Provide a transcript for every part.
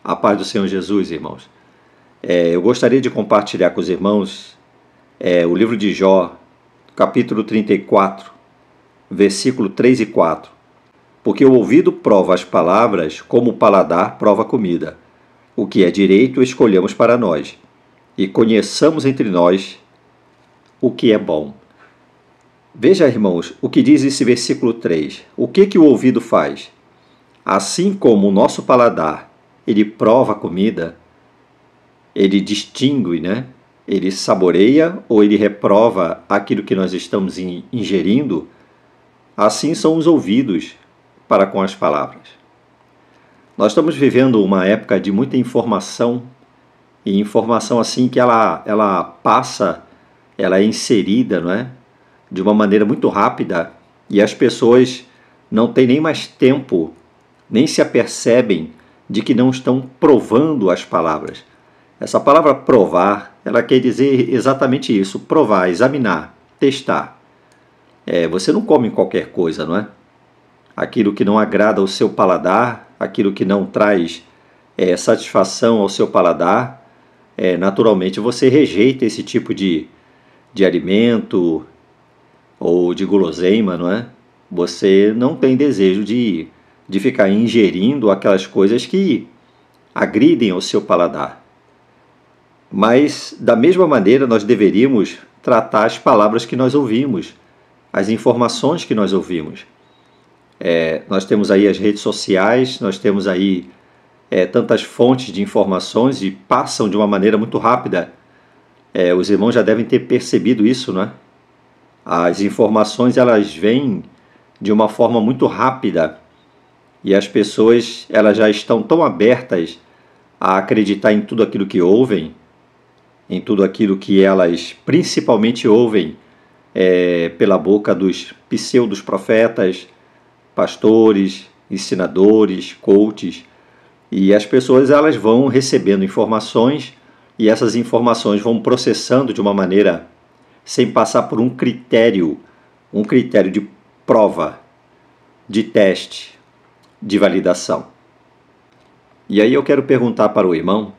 A paz do Senhor Jesus, irmãos. Eu gostaria de compartilhar com os irmãos o livro de Jó, capítulo 34, versículo 3 e 4. Porque o ouvido prova as palavras, como o paladar prova a comida. O que é direito escolhamos para nós, e conheçamos entre nós o que é bom. Veja, irmãos, o que diz esse versículo 3. O que o ouvido faz? Assim como o nosso paladar, ele prova a comida, ele distingue, né? Ele saboreia ou ele reprova aquilo que nós estamos ingerindo, assim são os ouvidos para com as palavras. Nós estamos vivendo uma época de muita informação, e informação assim que ela passa, ela é inserida, não é? De uma maneira muito rápida, e as pessoas não têm nem mais tempo, nem se apercebem de que não estão provando as palavras. Essa palavra provar, ela quer dizer exatamente isso, provar, examinar, testar. Você não come qualquer coisa, não é? Aquilo que não agrada ao seu paladar, aquilo que não traz satisfação ao seu paladar, naturalmente você rejeita esse tipo de alimento ou de guloseima, não é? Você não tem desejo de ficar ingerindo aquelas coisas que agridem ao seu paladar. Mas, da mesma maneira, nós deveríamos tratar as palavras que nós ouvimos, as informações que nós ouvimos. Nós temos aí as redes sociais, nós temos aí tantas fontes de informações e passam de uma maneira muito rápida. Os irmãos já devem ter percebido isso, não é? As informações, elas vêm de uma forma muito rápida e as pessoas, elas já estão tão abertas a acreditar em tudo aquilo que ouvem, em tudo aquilo que elas principalmente ouvem pela boca dos pseudos profetas, pastores, ensinadores, coaches, e as pessoas elas vão recebendo informações e essas informações vão processando de uma maneira sem passar por um critério de prova, de teste, de validação. E aí eu quero perguntar para o irmão,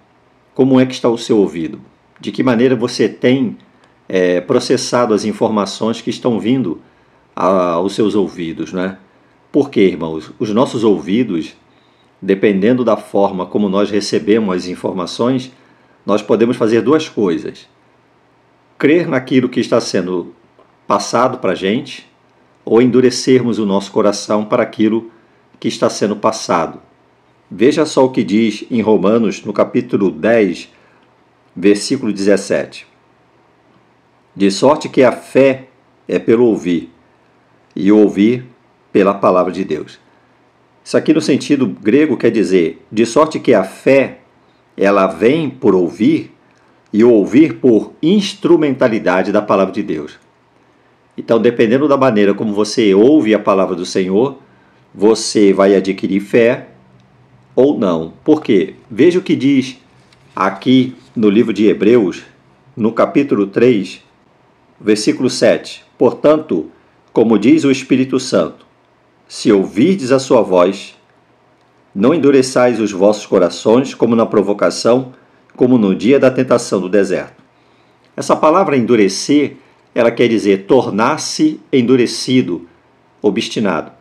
como é que está o seu ouvido? De que maneira você tem processado as informações que estão vindo aos seus ouvidos, né? Porque, irmãos, os nossos ouvidos, dependendo da forma como nós recebemos as informações, nós podemos fazer duas coisas. Crer naquilo que está sendo passado para a gente, ou endurecermos o nosso coração para aquilo que está sendo passado. Veja só o que diz em Romanos, no capítulo 10, versículo 17. De sorte que a fé é pelo ouvir, e o ouvir pela palavra de Deus. Isso aqui no sentido grego quer dizer, de sorte que a fé, ela vem por ouvir, e o ouvir por instrumentalidade da palavra de Deus. Então, dependendo da maneira como você ouve a palavra do Senhor, você vai adquirir fé ou não. Por quê? Veja o que diz aqui no livro de Hebreus, no capítulo 3, versículo 7. Portanto, como diz o Espírito Santo, se ouvirdes a sua voz, não endureçais os vossos corações como na provocação, como no dia da tentação do deserto. Essa palavra endurecer, ela quer dizer tornar-se endurecido, obstinado.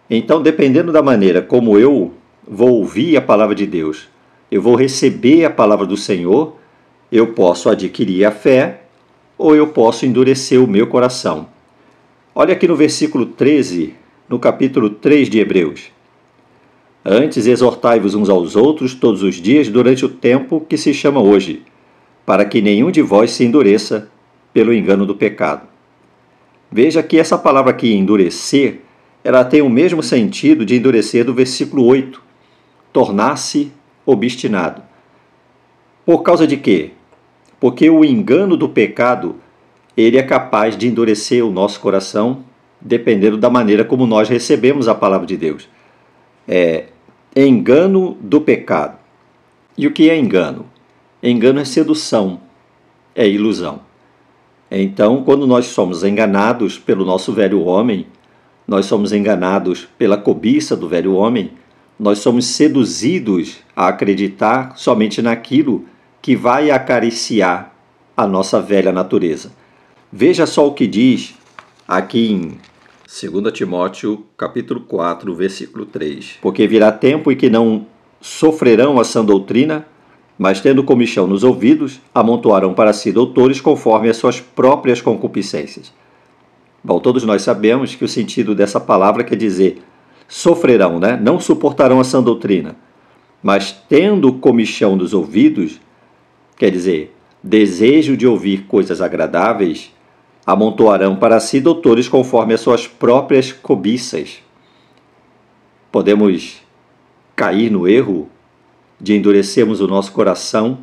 Então, dependendo da maneira como eu vou ouvir a palavra de Deus, eu vou receber a palavra do Senhor, eu posso adquirir a fé ou eu posso endurecer o meu coração. Olha aqui no versículo 13, no capítulo 3 de Hebreus. Antes exortai-vos uns aos outros todos os dias durante o tempo que se chama hoje, para que nenhum de vós se endureça pelo engano do pecado. Veja que essa palavra aqui, endurecer, ela tem o mesmo sentido de endurecer do versículo 8, tornar-se obstinado. Por causa de quê? Porque o engano do pecado, ele é capaz de endurecer o nosso coração, dependendo da maneira como nós recebemos a palavra de Deus. Engano do pecado. E o que é engano? Engano é sedução, é ilusão. Então, quando nós somos enganados pelo nosso velho homem, nós somos enganados pela cobiça do velho homem, nós somos seduzidos a acreditar somente naquilo que vai acariciar a nossa velha natureza. Veja só o que diz aqui em 2 Timóteo, capítulo 4, versículo 3. Porque virá tempo em que não sofrerão a sã doutrina, mas tendo comichão nos ouvidos, amontoarão para si doutores conforme as suas próprias concupiscências. Bom, todos nós sabemos que o sentido dessa palavra quer dizer sofrerão, né? Não suportarão a sã doutrina, mas tendo comichão nos ouvidos, quer dizer, desejo de ouvir coisas agradáveis, amontoarão para si doutores conforme as suas próprias cobiças. Podemos cair no erro de endurecermos o nosso coração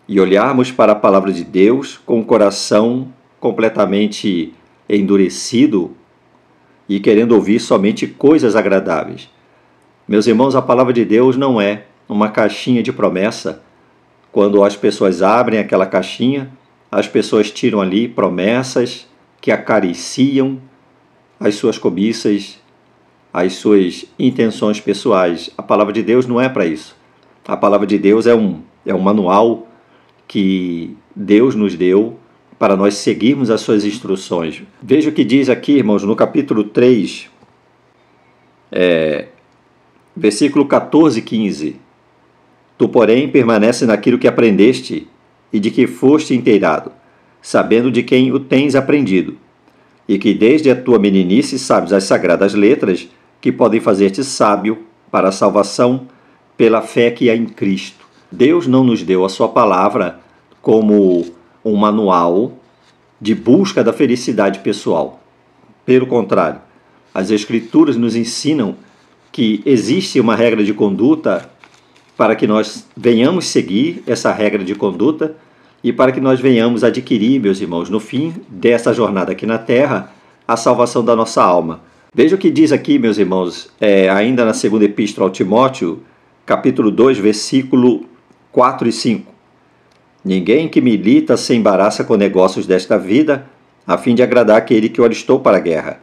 e olharmos para a palavra de Deus com o coração completamente endurecido e querendo ouvir somente coisas agradáveis. Meus irmãos, a palavra de Deus não é uma caixinha de promessa. Quando as pessoas abrem aquela caixinha, as pessoas tiram ali promessas que acariciam as suas cobiças, as suas intenções pessoais. A palavra de Deus não é para isso. A palavra de Deus é um manual que Deus nos deu para nós seguirmos as suas instruções. Veja o que diz aqui, irmãos, no capítulo 3, versículo 14 e 15. Tu, porém, permanece naquilo que aprendeste e de que foste inteirado, sabendo de quem o tens aprendido, e que desde a tua meninice sabes as sagradas letras que podem fazer-te sábio para a salvação pela fé que há em Cristo. Deus não nos deu a sua palavra como um manual de busca da felicidade pessoal. Pelo contrário, as Escrituras nos ensinam que existe uma regra de conduta para que nós venhamos seguir essa regra de conduta e para que nós venhamos adquirir, meus irmãos, no fim dessa jornada aqui na Terra, a salvação da nossa alma. Veja o que diz aqui, meus irmãos, ainda na segunda epístola ao Timóteo, capítulo 2, versículo 4 e 5. Ninguém que milita se embaraça com negócios desta vida, a fim de agradar aquele que o alistou para a guerra.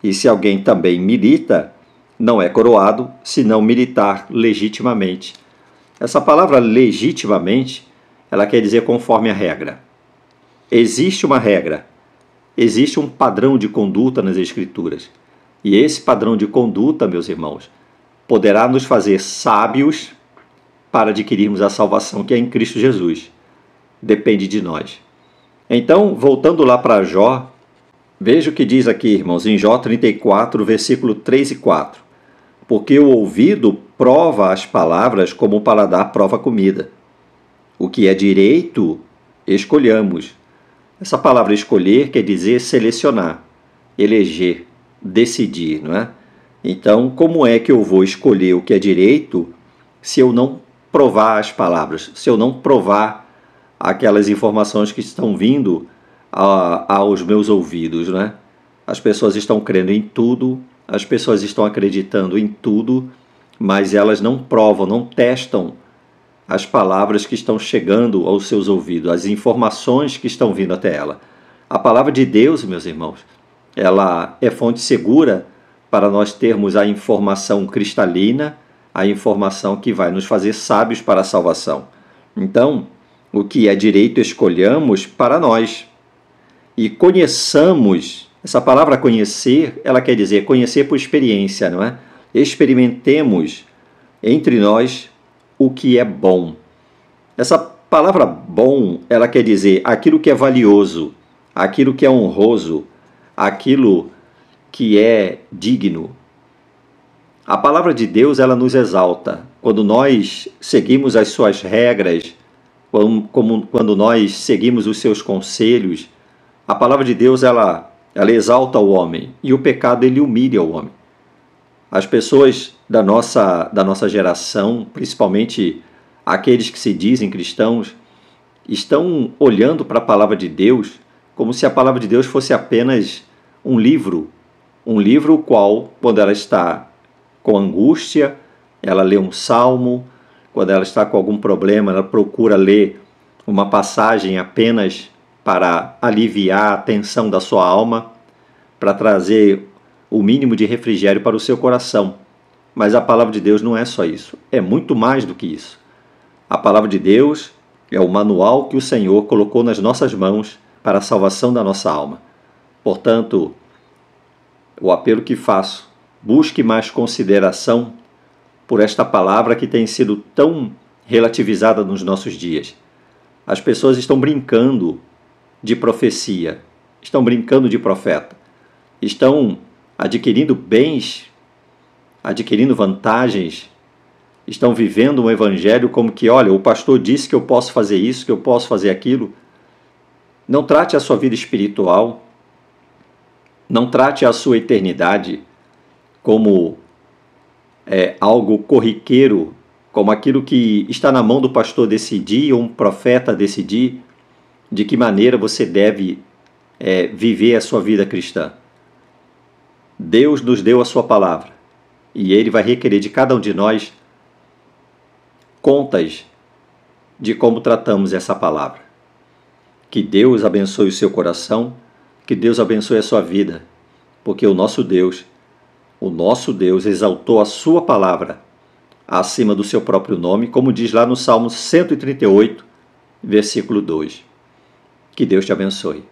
E se alguém também milita, não é coroado, senão militar legitimamente. Essa palavra legitimamente, ela quer dizer conforme a regra. Existe uma regra, existe um padrão de conduta nas Escrituras. E esse padrão de conduta, meus irmãos, poderá nos fazer sábios para adquirirmos a salvação que é em Cristo Jesus. Depende de nós. Então, voltando lá para Jó, veja o que diz aqui, irmãos, em Jó 34, versículo 3 e 4. Porque o ouvido prova as palavras como o paladar prova a comida. O que é direito, escolhamos. Essa palavra escolher quer dizer selecionar, eleger, decidir, não é? Então, como é que eu vou escolher o que é direito se eu não provar as palavras, se eu não provar aquelas informações que estão vindo aos meus ouvidos, né? As pessoas estão crendo em tudo, as pessoas estão acreditando em tudo, mas elas não provam, não testam as palavras que estão chegando aos seus ouvidos, as informações que estão vindo até ela. A palavra de Deus, meus irmãos, ela é fonte segura para nós termos a informação cristalina, a informação que vai nos fazer sábios para a salvação. Então, o que é direito escolhamos para nós. E conheçamos, essa palavra conhecer, ela quer dizer conhecer por experiência, não é? Experimentemos entre nós o que é bom. Essa palavra bom, ela quer dizer aquilo que é valioso, aquilo que é honroso, aquilo que é digno. A palavra de Deus, ela nos exalta. Quando nós seguimos as suas regras, quando nós seguimos os seus conselhos, a palavra de Deus, ela exalta o homem e o pecado, ele humilha o homem. As pessoas da nossa geração, principalmente aqueles que se dizem cristãos, estão olhando para a palavra de Deus como se a palavra de Deus fosse apenas um livro o qual, quando ela está com angústia, ela lê um salmo, quando ela está com algum problema, ela procura ler uma passagem apenas para aliviar a tensão da sua alma, para trazer o mínimo de refrigério para o seu coração. Mas a palavra de Deus não é só isso, é muito mais do que isso. A palavra de Deus é o manual que o Senhor colocou nas nossas mãos para a salvação da nossa alma. Portanto, o apelo que faço, busque mais consideração por esta palavra que tem sido tão relativizada nos nossos dias. As pessoas estão brincando de profecia, estão brincando de profeta, estão adquirindo bens, adquirindo vantagens, estão vivendo um evangelho como que, olha, o pastor disse que eu posso fazer isso, que eu posso fazer aquilo. Não trate a sua vida espiritual, não trate a sua eternidade como algo corriqueiro, como aquilo que está na mão do pastor decidir ou um profeta decidir de que maneira você deve viver a sua vida cristã. Deus nos deu a sua palavra e Ele vai requerer de cada um de nós contas de como tratamos essa palavra. Que Deus abençoe o seu coração, que Deus abençoe a sua vida, porque o nosso Deus exaltou a sua palavra acima do seu próprio nome, como diz lá no Salmo 138, versículo 2. Que Deus te abençoe.